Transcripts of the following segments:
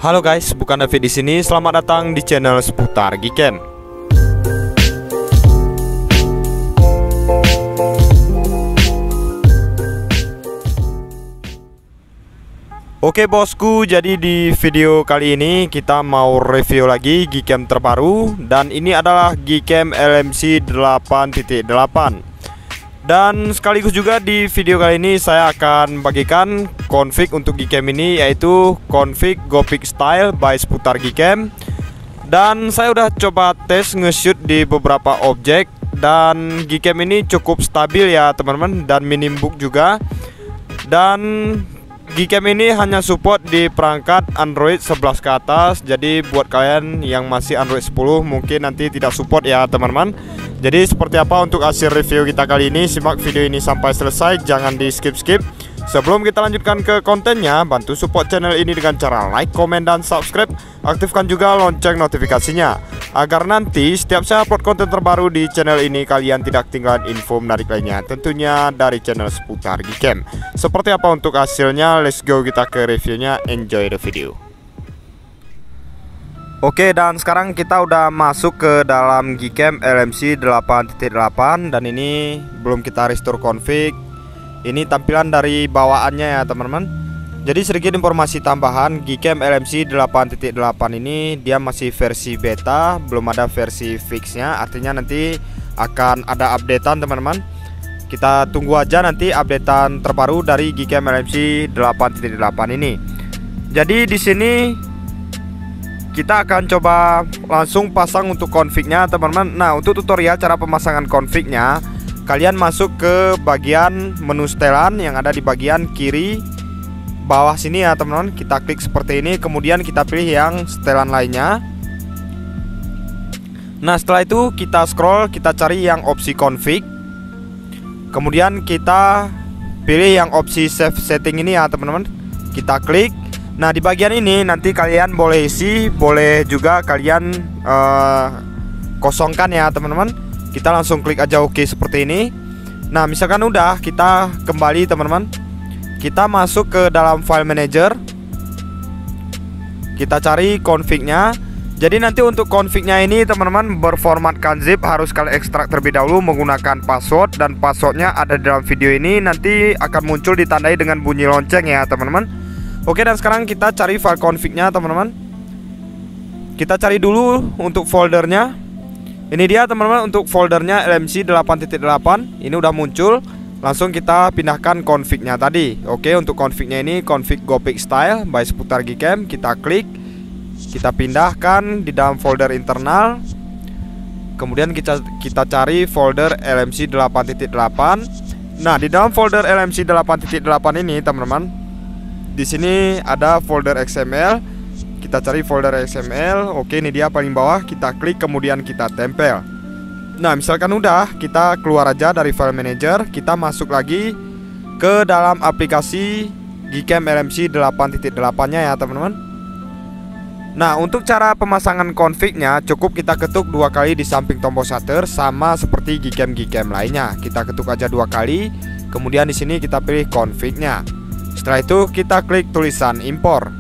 Halo guys, bukan David di sini. Selamat datang di channel seputar Gcam. Oke bosku, jadi di video kali ini kita mau review lagi Gcam terbaru. Dan ini adalah Gcam LMC 8.8. Dan sekaligus juga di video kali ini saya akan bagikan config untuk Gcam ini, yaitu config Gopic Style by Seputar Gcam. Dan saya udah coba tes nge-shoot di beberapa objek, dan Gcam ini cukup stabil ya teman-teman, dan minim bug juga. Dan Gcam ini hanya support di perangkat Android 11 ke atas. Jadi buat kalian yang masih Android 10 mungkin nanti tidak support ya teman-teman. Jadi seperti apa untuk hasil review kita kali ini, simak video ini sampai selesai, jangan di skip-skip. Sebelum kita lanjutkan ke kontennya, bantu support channel ini dengan cara like, komen, dan subscribe. Aktifkan juga lonceng notifikasinya, agar nanti setiap saya upload konten terbaru di channel ini, kalian tidak ketinggalan info menarik lainnya, tentunya dari channel seputar Gcam. Seperti apa untuk hasilnya, let's go kita ke reviewnya, enjoy the video. Oke, dan sekarang kita udah masuk ke dalam Gcam LMC 8.8. Dan ini belum kita restore config. Ini tampilan dari bawaannya ya teman-teman. Jadi sedikit informasi tambahan, Gcam LMC 8.8 ini dia masih versi beta, belum ada versi fixnya. Artinya nanti akan ada updatean teman-teman. Kita tunggu aja nanti updatean terbaru dari Gcam LMC 8.8 ini. Jadi di sini kita akan coba langsung pasang untuk confignya teman-teman. Nah, untuk tutorial cara pemasangan confignya, kalian masuk ke bagian menu setelan yang ada di bagian kiri bawah sini ya teman-teman. Kita klik seperti ini, kemudian kita pilih yang setelan lainnya. Nah, setelah itu kita scroll, kita cari yang opsi config. Kemudian kita pilih yang opsi save setting ini ya teman-teman. Kita klik. Nah, di bagian ini nanti kalian boleh isi, boleh juga kalian kosongkan ya teman-teman. Kita langsung klik aja oke seperti ini. Nah, misalkan udah, kita kembali teman-teman. Kita masuk ke dalam file manager. Kita cari config-nya. Jadi nanti untuk config-nya ini teman-teman berformatkan zip, harus kalian ekstrak terlebih dahulu menggunakan password. Dan passwordnya ada di dalam video ini, nanti akan muncul ditandai dengan bunyi lonceng ya teman-teman. Oke, dan sekarang kita cari file config-nya teman-teman. Kita cari dulu untuk foldernya. Ini dia teman-teman untuk foldernya LMC 8.8. Ini udah muncul. Langsung kita pindahkan config-nya tadi. Oke, untuk config-nya ini config Gopic Style by Seputar Gcam. Kita klik, kita pindahkan di dalam folder internal. Kemudian kita cari folder LMC 8.8. Nah, di dalam folder LMC 8.8 ini teman-teman, di sini ada folder XML. Kita cari folder XML. Oke, ini dia paling bawah. Kita klik, kemudian kita tempel. Nah, misalkan udah, kita keluar aja dari file manager. Kita masuk lagi ke dalam aplikasi Gcam LMC 8.8-nya ya teman-teman. Nah, untuk cara pemasangan config-nya, cukup kita ketuk 2 kali di samping tombol shutter, sama seperti Gcam lainnya. Kita ketuk aja 2 kali. Kemudian di sini kita pilih config-nya. Setelah itu kita klik tulisan impor.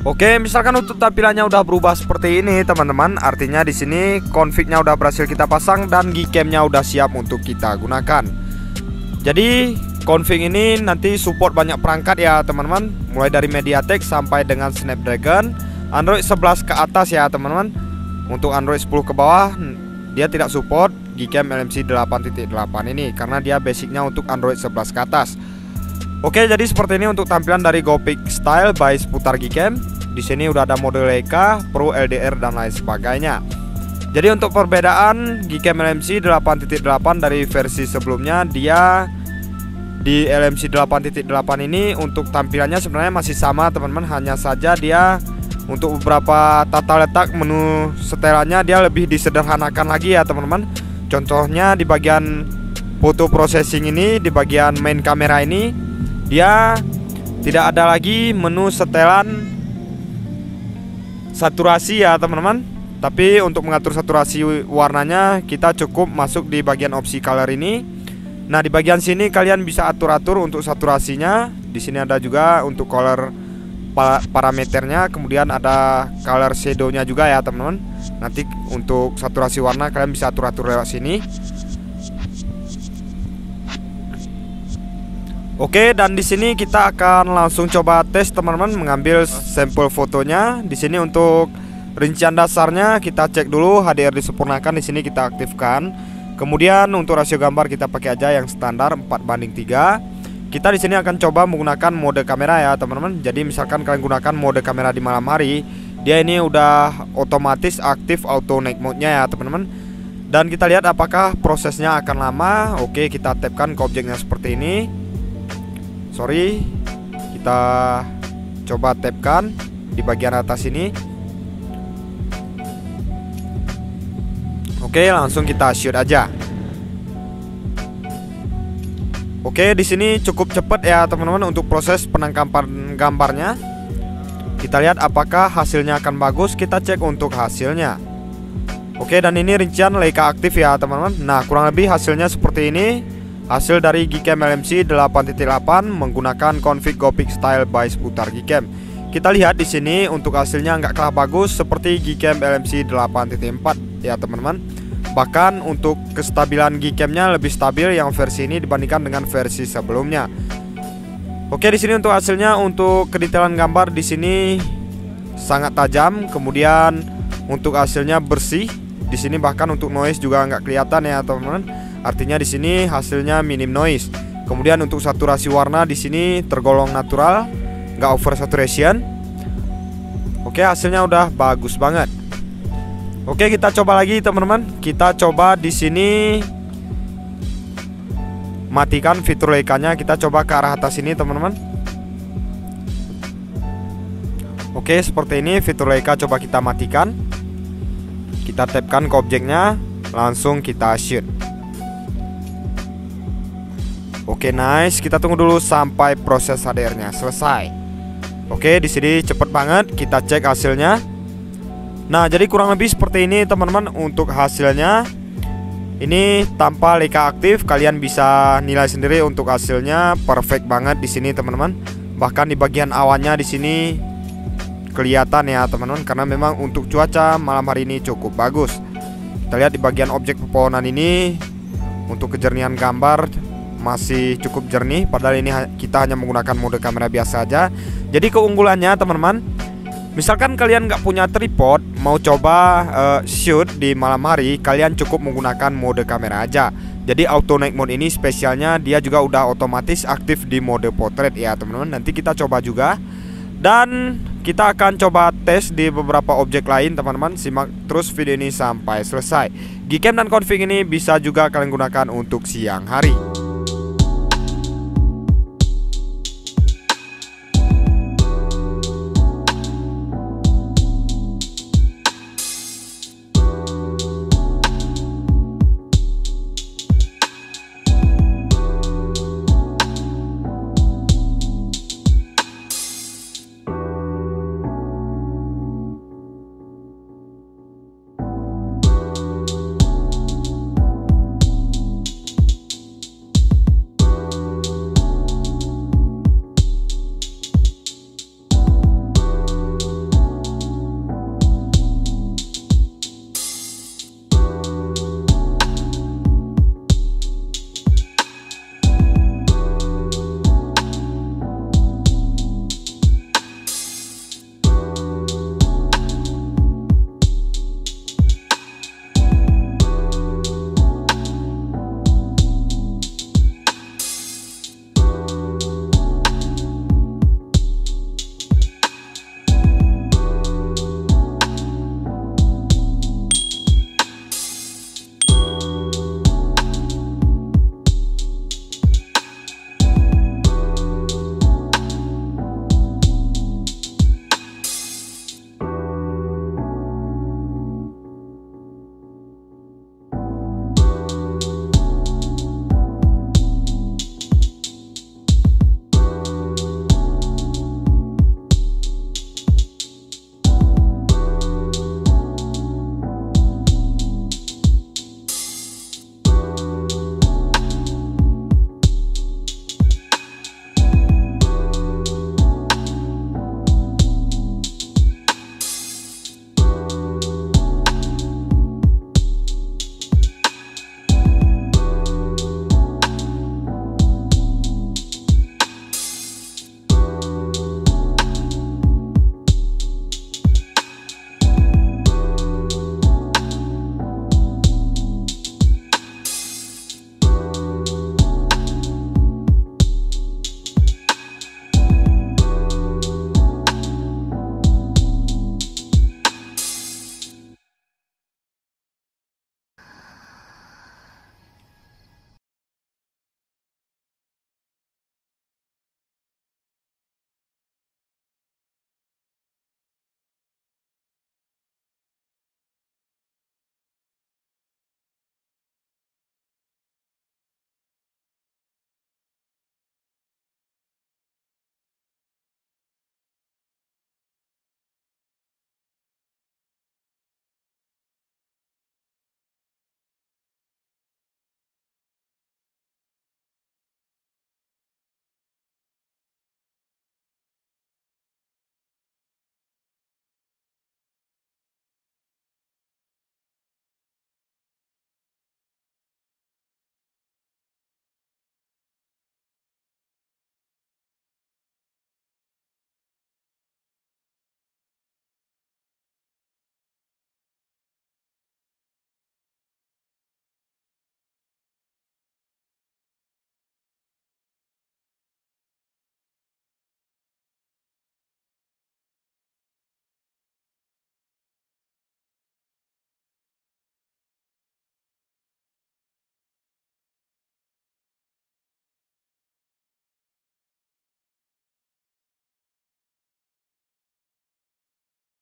Oke, misalkan untuk tampilannya udah berubah seperti ini teman-teman, artinya di sini config-nya udah berhasil kita pasang dan Gcam-nya udah siap untuk kita gunakan. Jadi config ini nanti support banyak perangkat ya teman-teman, mulai dari MediaTek sampai dengan Snapdragon, Android 11 ke atas ya teman-teman. Untuk Android 10 ke bawah dia tidak support Gcam LMC 8.8 ini, karena dia basicnya untuk Android 11 ke atas. Oke, jadi seperti ini untuk tampilan dari Gopic Style by Seputar Gcam. Di sini udah ada mode Leica, Pro, LDR, dan lain sebagainya. Jadi untuk perbedaan Gcam LMC 8.8 dari versi sebelumnya, dia di LMC 8.8 ini untuk tampilannya sebenarnya masih sama teman-teman, hanya saja dia untuk beberapa tata letak menu setelannya dia lebih disederhanakan lagi ya teman-teman. Contohnya di bagian photo processing ini, di bagian main kamera ini, dia tidak ada lagi menu setelan saturasi ya teman-teman. Tapi untuk mengatur saturasi warnanya, kita cukup masuk di bagian opsi color ini. Nah, di bagian sini kalian bisa atur-atur untuk saturasinya. Di sini ada juga untuk color parameternya, kemudian ada color shadow-nya juga ya teman-teman. Nanti untuk saturasi warna kalian bisa atur-atur lewat sini. Oke, dan di sini kita akan langsung coba tes teman-teman, mengambil sampel fotonya. Di sini untuk rincian dasarnya kita cek dulu HDR disempurnakan, di sini kita aktifkan. Kemudian untuk rasio gambar kita pakai aja yang standar 4:3. Kita di sini akan coba menggunakan mode kamera ya teman-teman. Jadi misalkan kalian gunakan mode kamera di malam hari, dia ini udah otomatis aktif auto night mode-nya ya teman-teman. Dan kita lihat apakah prosesnya akan lama. Oke, kita tapkan ke objeknya seperti ini. Sorry, kita coba tapkan di bagian atas ini. Oke, langsung kita shoot aja. Oke, di sini cukup cepat ya teman-teman untuk proses penangkapan gambarnya. Kita lihat apakah hasilnya akan bagus. Kita cek untuk hasilnya. Oke, dan ini rincian Leica aktif ya teman-teman. Nah, kurang lebih hasilnya seperti ini. Hasil dari Gcam LMC 8.8 menggunakan config Gopic Style by Sputar Gcam. Kita lihat di sini untuk hasilnya nggak kalah bagus seperti Gcam LMC 8.4 ya teman-teman. Bahkan untuk kestabilan Gcam-nya lebih stabil yang versi ini dibandingkan dengan versi sebelumnya. Oke, di sini untuk hasilnya, untuk kedetailan gambar di sini sangat tajam. Kemudian untuk hasilnya bersih. Di sini bahkan untuk noise juga nggak kelihatan ya teman-teman. Artinya di sini hasilnya minim noise. Kemudian untuk saturasi warna di sini tergolong natural, nggak over saturation. Oke, hasilnya udah bagus banget. Oke, kita coba lagi teman-teman. Kita coba di sini matikan fitur Leica-nya. Kita coba ke arah atas ini teman-teman. Oke, seperti ini fitur Leica coba kita matikan. Kita tapkan ke objeknya, langsung kita shoot. Oke, nice. Kita tunggu dulu sampai proses HDR-nya selesai. Oke, di sini cepet banget. Kita cek hasilnya. Nah, jadi kurang lebih seperti ini teman-teman untuk hasilnya. Ini tanpa Leica aktif, kalian bisa nilai sendiri untuk hasilnya. Perfect banget di sini teman-teman. Bahkan di bagian awannya di sini kelihatan ya teman-teman, karena memang untuk cuaca malam hari ini cukup bagus. Kita lihat di bagian objek pepohonan ini, untuk kejernihan gambar masih cukup jernih, padahal ini kita hanya menggunakan mode kamera biasa aja. Jadi keunggulannya teman-teman, misalkan kalian nggak punya tripod, mau coba shoot di malam hari, kalian cukup menggunakan mode kamera aja. Jadi auto night mode ini spesialnya dia juga udah otomatis aktif di mode portrait ya teman-teman. Nanti kita coba juga. Dan kita akan coba tes di beberapa objek lain teman-teman. Simak terus video ini sampai selesai. Gcam dan config ini bisa juga kalian gunakan untuk siang hari.